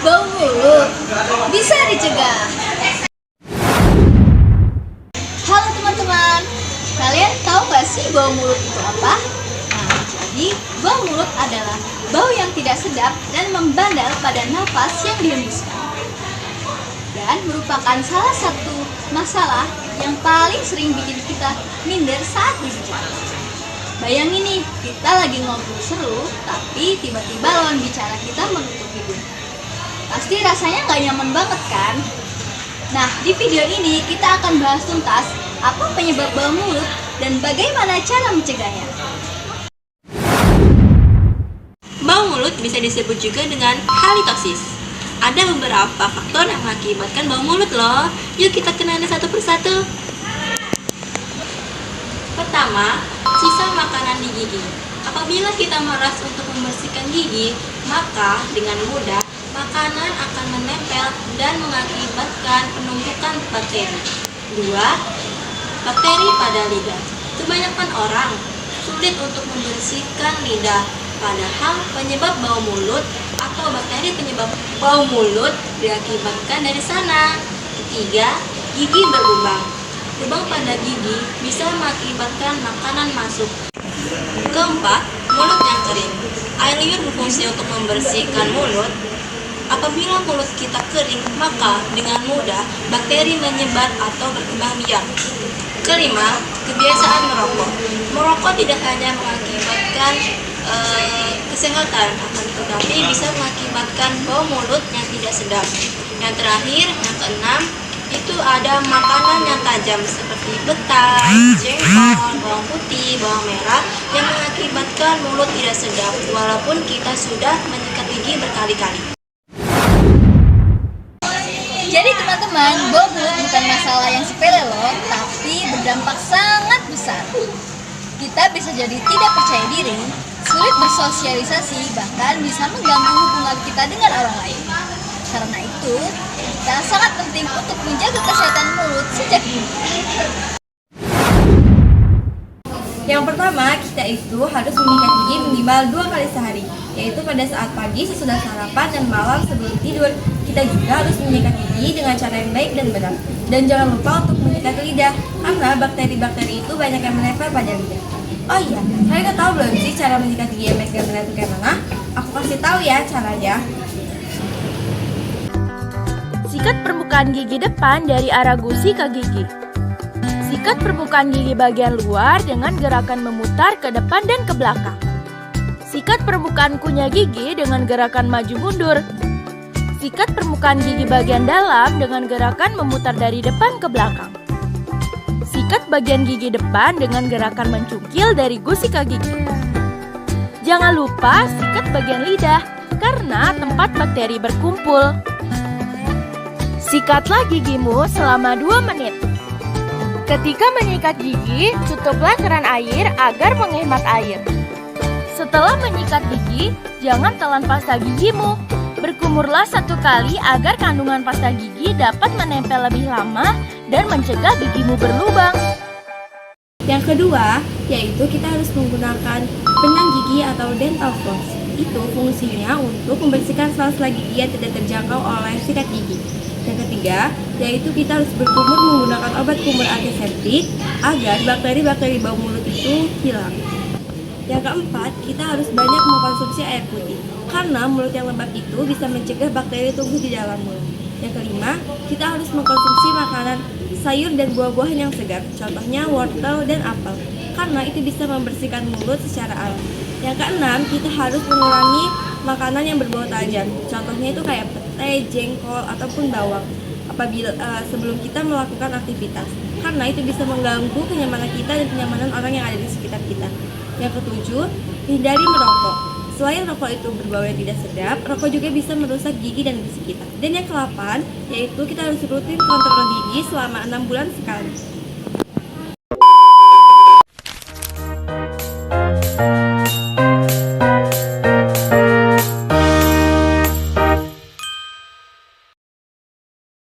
Bau mulut bisa dicegah. Halo teman-teman, kalian tahu gak sih bau mulut itu apa? Nah, jadi bau mulut adalah bau yang tidak sedap dan membandel pada napas yang dihembuskan, dan merupakan salah satu masalah yang paling sering bikin kita minder saat berbicara. Bayangin nih, kita lagi ngobrol seru, tapi tiba-tiba lawan bicara kita menutup hidung. Pasti rasanya nggak nyaman banget kan? Nah, di video ini kita akan bahas tuntas apa penyebab bau mulut dan bagaimana cara mencegahnya. Bau mulut bisa disebut juga dengan halitoksis. Ada beberapa faktor yang mengakibatkan bau mulut loh. Yuk kita kenali satu persatu. Pertama, sisa makanan di gigi. Apabila kita meras untuk membersihkan gigi, maka dengan mudah makanan akan menempel dan mengakibatkan penumpukan bakteri. 2. Bakteri pada lidah. Kebanyakan orang sulit untuk membersihkan lidah, padahal penyebab bau mulut atau bakteri penyebab bau mulut diakibatkan dari sana. 3. Gigi berlubang. Lubang pada gigi bisa mengakibatkan makanan masuk. 4. Mulut yang kering. Air liur berfungsi untuk membersihkan mulut. Apabila mulut kita kering, maka dengan mudah bakteri menyebar atau berkembang biak. 5. Kebiasaan merokok. Merokok tidak hanya mengakibatkan kesehatan, akan tetapi bisa mengakibatkan bau mulut yang tidak sedap. Yang terakhir, yang keenam, itu ada makanan yang tajam seperti petai, jengkol, bawang putih, bawang merah yang mengakibatkan mulut tidak sedap walaupun kita sudah menyikat gigi berkali-kali. Jadi teman-teman, bau mulut bukan masalah yang sepele loh, tapi berdampak sangat besar. Kita bisa jadi tidak percaya diri, sulit bersosialisasi, bahkan bisa mengganggu hubungan kita dengan orang lain. Karena itu, kita sangat penting untuk menjaga kesehatan mulut sejak dini. Yang pertama, kita itu harus menyikat gigi minimal 2 kali sehari, yaitu pada saat pagi sesudah sarapan dan malam sebelum tidur. Kita juga harus menyikat gigi dengan cara yang baik dan benar. Dan jangan lupa untuk menyikat lidah, karena bakteri-bakteri itu banyak yang menempel pada lidah. Oh iya, kalian udah tahu belum sih cara menyikat gigi yang baik dan benar itu kayak mana? Aku kasih tahu ya caranya. Sikat permukaan gigi depan dari arah gusi ke gigi. Sikat permukaan gigi bagian luar dengan gerakan memutar ke depan dan ke belakang. Sikat permukaan kunyah gigi dengan gerakan maju mundur. Sikat permukaan gigi bagian dalam dengan gerakan memutar dari depan ke belakang. Sikat bagian gigi depan dengan gerakan mencungkil dari gusi ke gigi. Jangan lupa sikat bagian lidah karena tempat bakteri berkumpul. Sikatlah gigimu selama 2 menit. Ketika menyikat gigi, tutuplah keran air agar menghemat air. Setelah menyikat gigi, jangan telan pasta gigimu. Berkumurlah 1 kali agar kandungan pasta gigi dapat menempel lebih lama dan mencegah gigimu berlubang. Yang kedua, yaitu kita harus menggunakan penang gigi atau dental floss. Itu fungsinya untuk membersihkan sela-sela gigi yang tidak terjangkau oleh sikat gigi. Yang ketiga, yaitu kita harus berkumur menggunakan obat kumur antiseptik agar bakteri-bakteri bau mulut itu hilang. Yang keempat, kita harus banyak mengkonsumsi air putih karena mulut yang lembab itu bisa mencegah bakteri tumbuh di dalam mulut. Yang kelima, kita harus mengkonsumsi makanan sayur dan buah-buahan yang segar, contohnya wortel dan apel, karena itu bisa membersihkan mulut secara alami. Yang keenam, kita harus mengurangi makanan yang berbau tajam, contohnya itu kayak petai, jengkol, ataupun bawang apabila sebelum kita melakukan aktivitas, karena itu bisa mengganggu kenyamanan kita dan kenyamanan orang yang ada di sekitar kita. Yang ketujuh, hindari merokok. Selain rokok itu berbau yang tidak sedap, rokok juga bisa merusak gigi dan gusi kita. Dan yang ke-8, yaitu kita harus rutin kontrol gigi selama 6 bulan sekali.